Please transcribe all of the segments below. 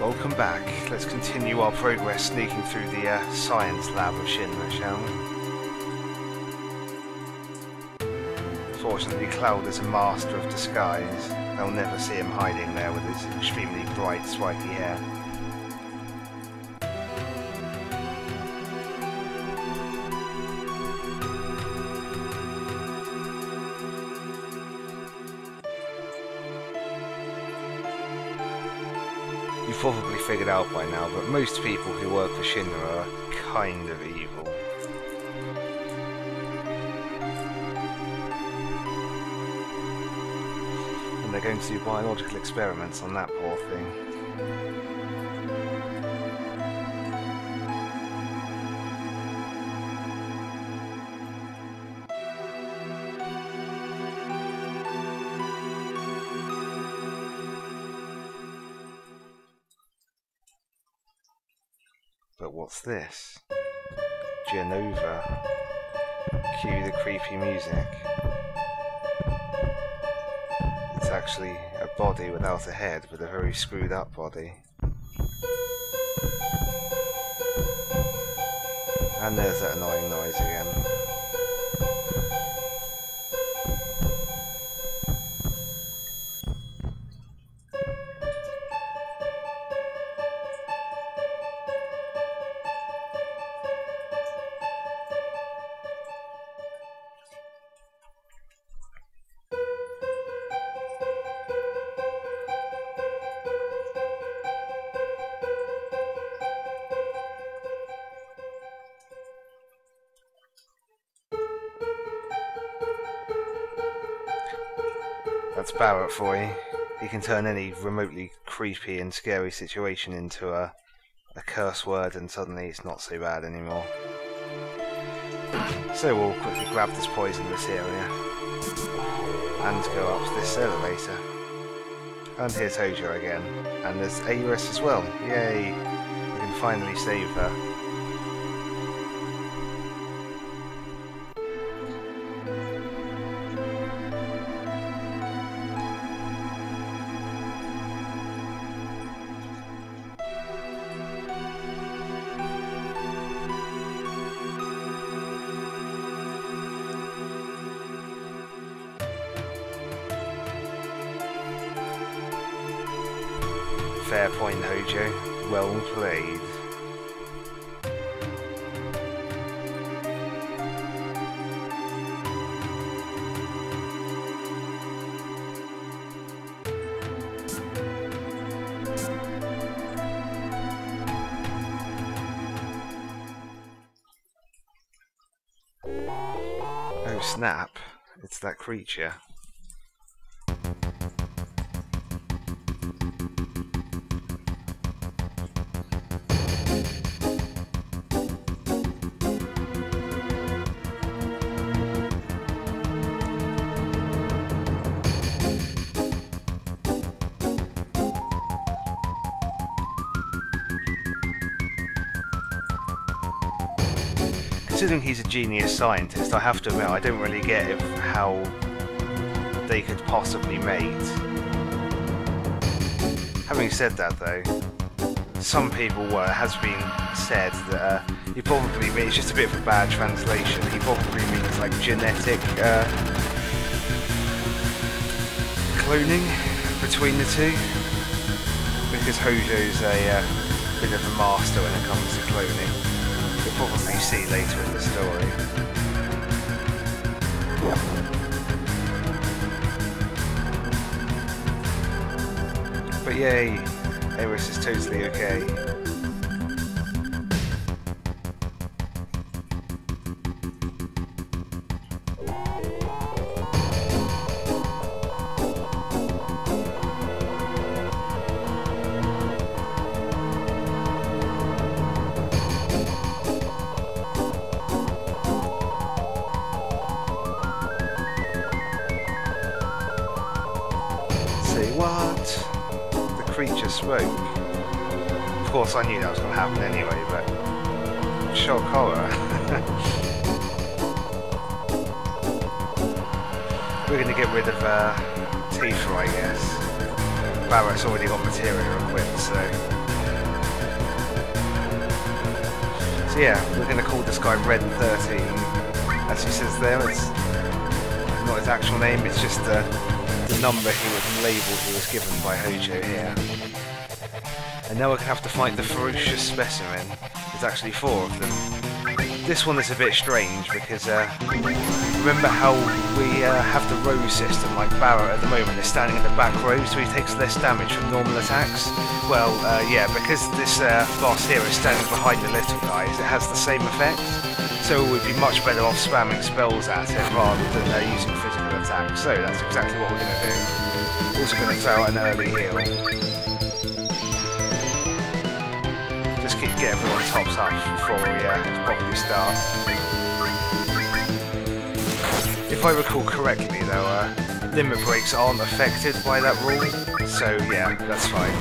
welcome back. Let's continue our progress sneaking through the science lab of Shinra, shall we? Fortunately, Cloud is a master of disguise. They'll never see him hiding there with his extremely bright, spiky hair. You've probably figured out by now, but most people who work for Shinra are kind of evil. And they're going to do biological experiments on that poor thing. But what's this? Jenova. Cue the creepy music. It's actually a body without a head, but a very screwed up body. And there's that annoying noise again. That's Barrett for you. He can turn any remotely creepy and scary situation into a curse word, and suddenly it's not so bad anymore. So we'll quickly grab this poisonous area and go up to this elevator. And here's Hojo again. And there's Aorus as well. Yay! We can finally save her. Fair point, Hojo. Well played. Oh snap, it's that creature. Considering he's a genius scientist, I have to admit I don't really get how they could possibly mate. Having said that though, some people it has been said that he probably means, it's just a bit of a bad translation, he probably means like genetic cloning between the two, because Hojo's a bit of a master when it comes to cloning. We'll probably see later in the story. But yay, Aorus is totally okay. What? The creature spoke. Of course I knew that was going to happen anyway, but shock horror. We're going to get rid of Tifa, I guess. Barrett's already got materia equipped, so So yeah, we're going to call this guy Red 13. As he says there, it's not his actual name, it's just the number he was labelled he was given by Hojo here. And now we're going to have to fight the ferocious specimen. There's actually 4 of them. This one is a bit strange because remember how we have the row system, like Barrett at the moment is standing in the back row, so he takes less damage from normal attacks? Well, yeah, because this boss here is standing behind the little guys, it has the same effect. So we'd be much better off spamming spells at it rather than using physical attacks. So that's exactly what we're going to do. Also going to throw out an early heal. Just get everyone tops up before we properly start. If I recall correctly though, limit breaks aren't affected by that rule, so yeah, that's fine.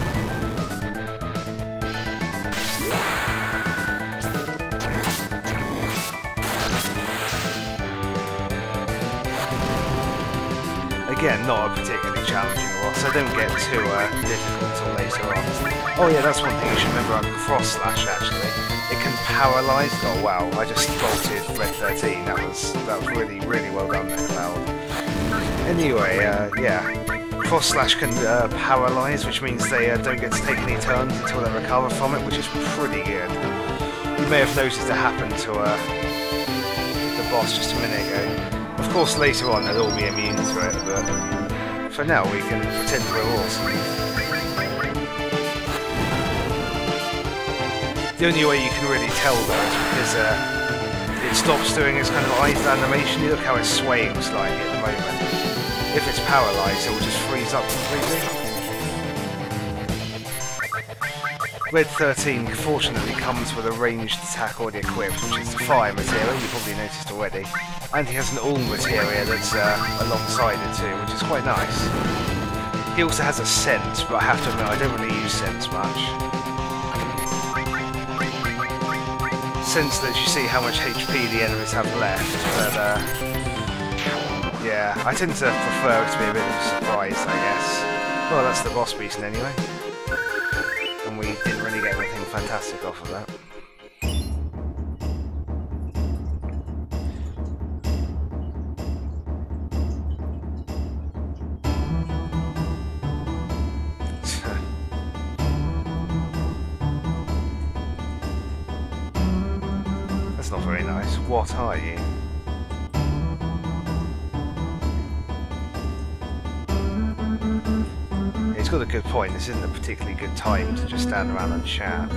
Again, not a particularly challenging boss, so don't get too difficult until later on. Oh yeah, that's one thing you should remember on cross slash actually. It can paralyse. Oh wow, I just bolted Red 13. That was really well done there, Cloud. Anyway, yeah, cross slash can paralyse, which means they don't get to take any turns until they recover from it, which is pretty good. You may have noticed it happened to the boss just a minute ago. Of course, later on they'll all be immune to it, but for now we can pretend we're awesome. The only way you can really tell though is because it stops doing its kind of eyes animation. You look how it's swaying slightly at the moment. If it's paralysed, it will just freeze up completely. Red 13 fortunately comes with a ranged attack already equipped, which is the fire materia, you probably noticed already. And he has an all materia that's alongside it too, which is quite nice. He also has a sense, but I have to admit I don't really use sense much. Sense lets you see how much HP the enemies have left, but yeah, I tend to prefer it to be a bit of a surprise, I guess. Well, that's the boss beast anyway. And we didn't really get anything fantastic off of that. That's not very nice. What are you? He's got a good point, this isn't a particularly good time to just stand around and chat.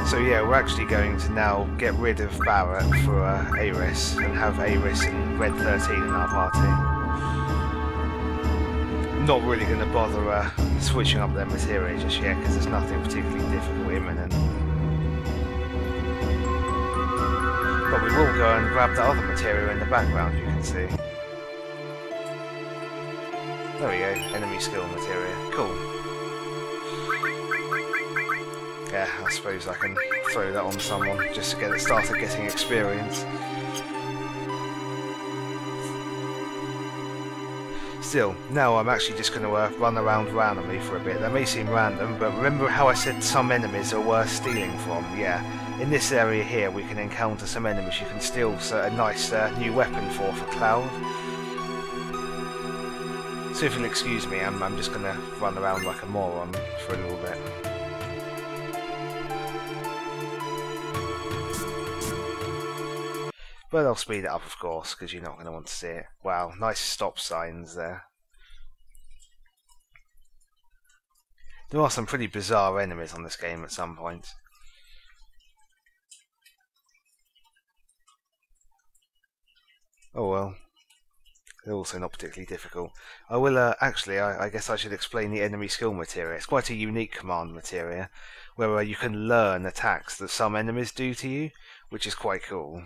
So yeah, we're actually going to now get rid of Barrett for Aris and have Aris and Red 13 in our party. I'm not really going to bother switching up their materia just yet because there's nothing particularly difficult imminent. But we will go and grab the other materia in the background, you can see. There we go, enemy skill materia. Cool. Yeah, I suppose I can throw that on someone just to get it started getting experience. Still, now I'm actually just going to run around randomly for a bit. That may seem random, but remember how I said some enemies are worth stealing from? Yeah, in this area here we can encounter some enemies you can steal a nice new weapon for Cloud. So if you'll excuse me, I'm just going to run around like a moron for a little bit. But I'll speed it up, of course, because you're not going to want to see it. Wow, nice stop signs there. There are some pretty bizarre enemies on this game at some point. Oh well. They're also not particularly difficult. I will, actually, I guess I should explain the enemy skill materia. It's quite a unique command materia, where you can learn attacks that some enemies do to you, which is quite cool.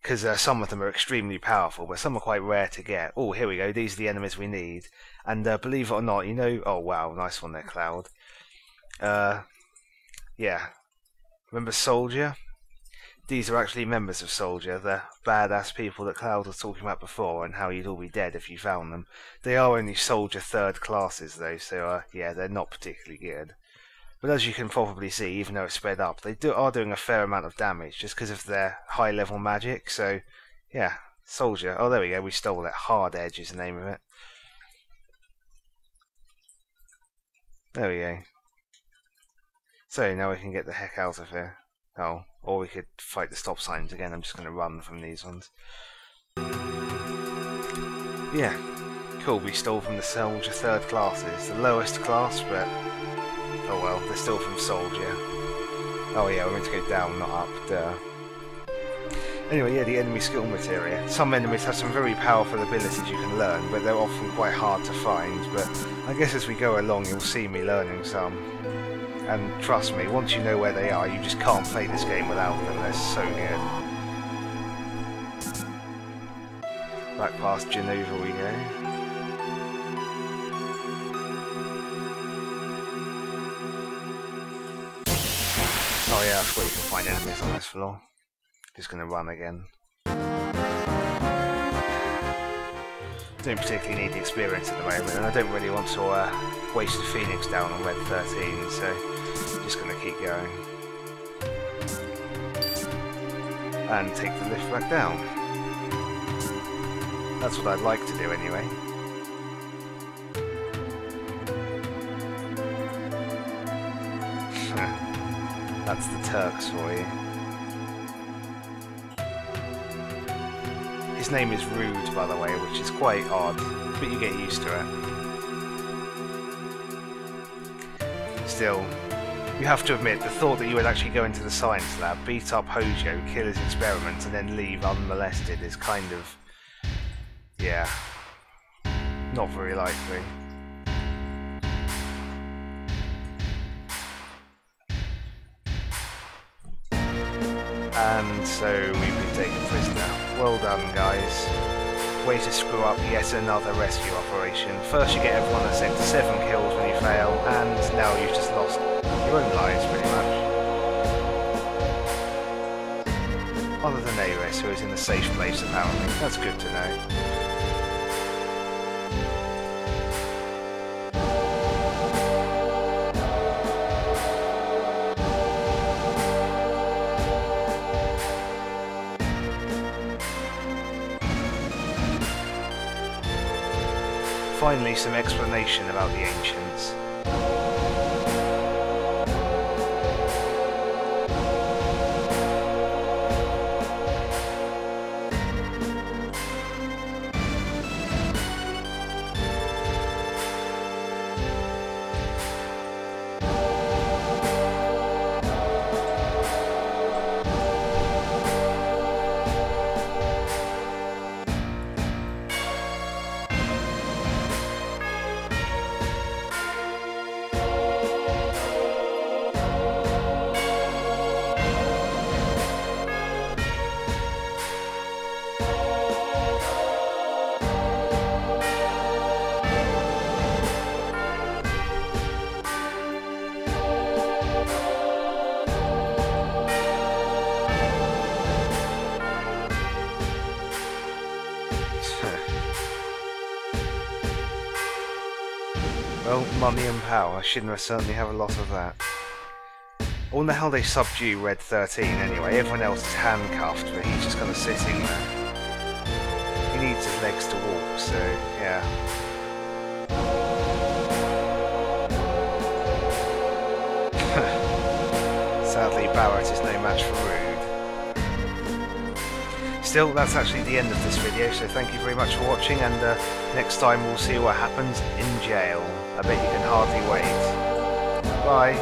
because some of them are extremely powerful, but some are quite rare to get. Oh, here we go. These are the enemies we need. And believe it or not, you know... Oh, wow. Nice one there, Cloud. Yeah. Remember Soldier? These are actually members of Soldier, the badass people that Cloud was talking about before, and how you'd all be dead if you found them. They are only Soldier 3rd classes, though, so yeah, they're not particularly good. But as you can probably see, even though it's spread up, they are doing a fair amount of damage, just because of their high-level magic, so yeah, Soldier. Oh, there we go, we stole it. Hard Edge is the name of it. There we go. So, now we can get the heck out of here. Oh, or we could fight the stop signs again. I'm just going to run from these ones. Yeah, cool. We stole from the Soldier 3rd classes. The lowest class, but oh well, they're still from Soldier. Oh yeah, we're meant to go down, not up. Duh. Anyway, yeah, the enemy skill materia. Some enemies have some very powerful abilities you can learn, but they're often quite hard to find. But I guess as we go along, you'll see me learning some. And trust me, once you know where they are, you just can't play this game without them. They're so good. Back past Jenova we go. Oh yeah, that's where you can find enemies on this floor. Just gonna run again. Don't particularly need the experience at the moment, and I don't really want to waste a Phoenix down on Red 13, so just gonna keep going. And take the lift back down. That's what I'd like to do anyway. That's the Turks for you. His name is Rude, by the way, which is quite odd, but you get used to it. Still, you have to admit, the thought that you would actually go into the science lab, beat up Hojo, kill his experiments, and then leave unmolested is kind of... yeah, not very likely. And so we've been taken prisoner. Well done, guys. Way to screw up yet another rescue operation. First you get everyone at sector 7 kills when you fail, and now you've just lost your own lives, pretty much. Other than Ares, who is in a safe place apparently. That's good to know. Finally, some explanation about the ancients. Well, money and power. Shinra certainly have a lot of that. I wonder how they subdue Red 13 anyway. Everyone else is handcuffed, but he's just kind of sitting there. He needs his legs to walk, so yeah. Sadly, Barrett is no match for Rude. Still, that's actually the end of this video, so thank you very much for watching, and next time we'll see what happens in jail. I bet you can hardly wait. Bye!